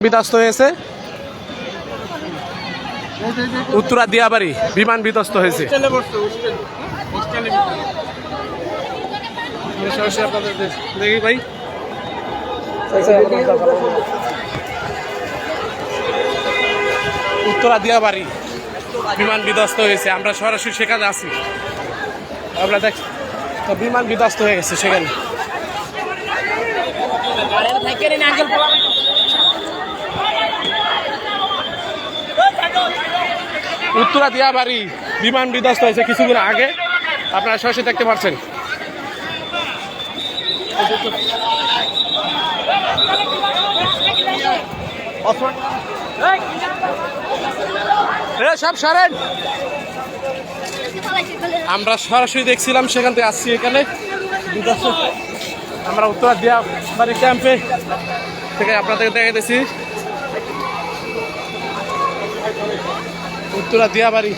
বিধ্বস্ত হয়েছে। উত্তরা দিয়াবাড়ি বিমান বিধ্বস্ত হয়েছে। দেখি ভাই, উত্তরা দিয়াবাড়ি বিমান বিধ্বস্ত হয়েছে। আমরা সরাসরি সেখানে আছি। আমরা দেখ বিমান বিধ্বস্ত হয়ে গেছে সেখানে। উত্তরা দিয়াবাড়ি বিমান বিধ্বস্ত হয়েছে কিছুদিন আগে, আপনারা সরাসরি দেখতে পাচ্ছেন। সব সরেন, আমরা সরাসরি দেখছিলাম, সেখান থেকে আসছি এখানে। আমরা উত্তরা দিয়াবাড়ি ক্যাম্পে থেকে আপনাদের দেখাইতেছি। উত্তরা দিয়াবাড়ি